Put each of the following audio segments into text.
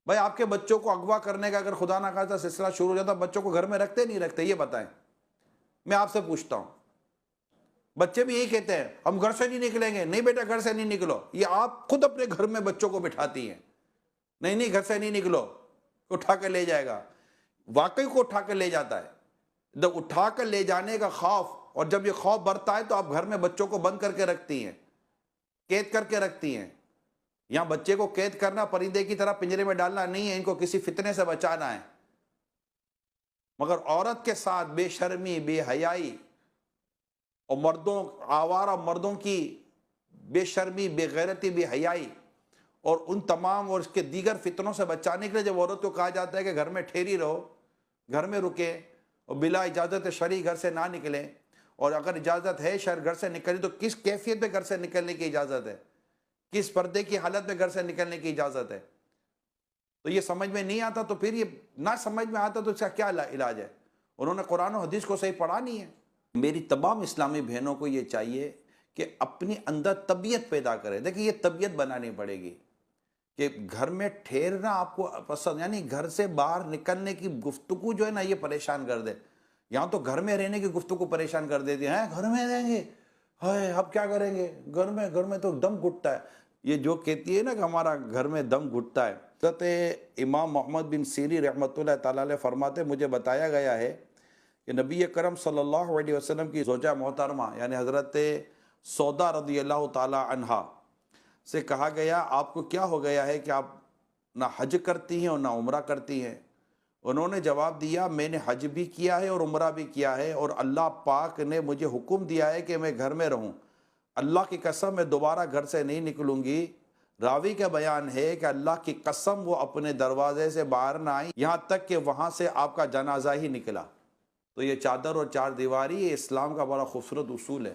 بھائی آپ کے بچوں کو اغوا کرنے کا اگر خدا نہ خواستہ سلسلہ شروع ہو جاتا، بچوں کو گھر میں رکھتے نہیں رکھتے؟ یہ بتائیں، میں آپ سے پوچھتا ہوں۔ بچے بھی یہی کہتے ہیں ہم گھر سے نہیں نکلیں گے۔ نہیں بیٹا، گھر سے نہیں نکلو، یہ آپ خود اپنے گھر میں بچوں کو بٹھاتی ہیں۔ نہیں نہیں، گھر سے نہیں نکلو، اٹھا کے لے جائے گا۔ واقعی کو اٹھا کے لے جاتا ہے۔ جب اٹھا کر لے جانے کا خوف، اور جب یہ خوف برتا ہے تو آپ گھر میں بچوں کو بند کر کے رکھتی ہیں، قید کر کے رکھتی ہیں۔ یہاں بچے کو قید کرنا پرندے کی طرح پنجرے میں ڈالنا نہیں ہے، ان کو کسی فتنے سے بچانا ہے۔ مگر عورت کے ساتھ بے شرمی، بے حیائی، اور مردوں، آوارہ مردوں کی بے شرمی، بے غیرتی، بے حیائی، اور ان تمام اور اس کے دیگر فتنوں سے بچانے کے لیے جب عورت کو کہا جاتا ہے کہ گھر میں ٹھہری رہو، گھر میں رکے، اور بلا اجازت شرعی گھر سے نہ نکلیں، اور اگر اجازت ہے گھر سے نکلیں تو کس کیفیت میں گھر سے نکلنے کی اجازت ہے، کس پردے کی حالت میں گھر سے نکلنے کی اجازت ہے، تو یہ سمجھ میں نہیں آتا تو پھر یہ نہ سمجھ میں آتا تو اس کا کیا علاج ہے؟ انہوں نے قرآن و حدیث کو صحیح پڑھا نہیں ہے۔ میری تمام اسلامی بہنوں کو یہ چاہیے کہ اپنی اندر طبیعت پیدا کرے۔ دیکھیں، یہ طبیعت بنانی پڑے گی کہ گھر میں ٹھہرنا آپ کو پسند، یعنی گھر سے باہر نکلنے کی گفتگو جو ہے نا، یہ پریشان کر دے۔ یہاں تو گھر میں رہنے کی گفتگو پریشان کر دیتی ہے، گھر میں رہیں گے، ہائے اب کیا کریں گے، گھر میں تو دم گھٹتا ہے۔ یہ جو کہتی ہے نا کہ ہمارا گھر میں دم گھٹتا ہے، حضرت امام محمد بن سیری رحمۃ اللہ تعالیٰ علیہ فرماتے، مجھے بتایا گیا ہے کہ نبی کرم صلی اللہ علیہ وسلم کی زوجہ محترمہ یعنی حضرت سودا رضی اللہ تعالی عنہا سے کہا گیا، آپ کو کیا ہو گیا ہے کہ آپ نہ حج کرتی ہیں اور نہ عمرہ کرتی ہیں؟ انہوں نے جواب دیا، میں نے حج بھی کیا ہے اور عمرہ بھی کیا ہے، اور اللہ پاک نے مجھے حکم دیا ہے کہ میں گھر میں رہوں۔ اللہ کی قسم میں دوبارہ گھر سے نہیں نکلوں گی۔ راوی کا بیان ہے کہ اللہ کی قسم وہ اپنے دروازے سے باہر نہ آئی یہاں تک کہ وہاں سے آپ کا جنازہ ہی نکلا۔ تو یہ چادر اور چار دیواری، یہ اسلام کا بڑا خوبصورت اصول ہے۔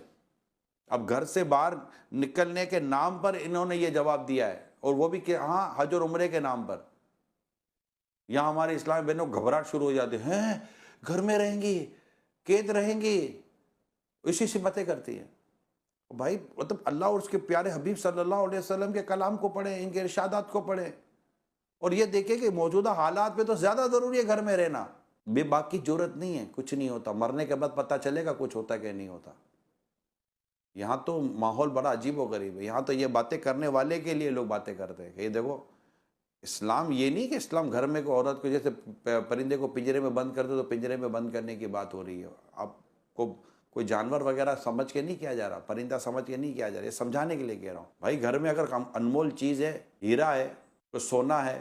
اب گھر سے باہر نکلنے کے نام پر انہوں نے یہ جواب دیا ہے، اور وہ بھی کہ ہاں حج اور عمرے کے نام پر۔ یہاں ہمارے اسلامی بہنوں گھبراہٹ شروع ہو جاتی ہیں، گھر میں رہیں گی، قید رہیں گی، اسی سی باتیں کرتی ہیں۔ بھائی مطلب اللہ اور اس کے پیارے حبیب صلی اللہ علیہ وسلم کے کلام کو پڑھیں، ان کے ارشادات کو پڑھیں، اور یہ دیکھیں کہ موجودہ حالات میں تو زیادہ ضروری ہے گھر میں رہنا۔ بے باکی جرت نہیں ہے، کچھ نہیں ہوتا، مرنے کے بعد پتہ چلے گا کچھ ہوتا کہ نہیں ہوتا۔ یہاں تو ماحول بڑا عجیب و غریب ہے، یہاں تو یہ باتیں کرنے والے کے لیے لوگ باتیں کرتے ہیں کہ یہ دیکھو، اسلام یہ نہیں کہ اسلام گھر میں کوئی عورت کو جیسے پرندے کو پنجرے میں بند کر دو تو پنجرے میں بند کرنے کی بات ہو رہی ہے۔ آپ کو کوئی جانور وغیرہ سمجھ کے نہیں کیا جا رہا، پرندہ سمجھ کے نہیں کیا جا رہا، یہ سمجھانے کے لیے کہہ رہا ہوں۔ بھائی گھر میں اگر انمول چیز ہے، ہیرا ہے، کوئی سونا ہے،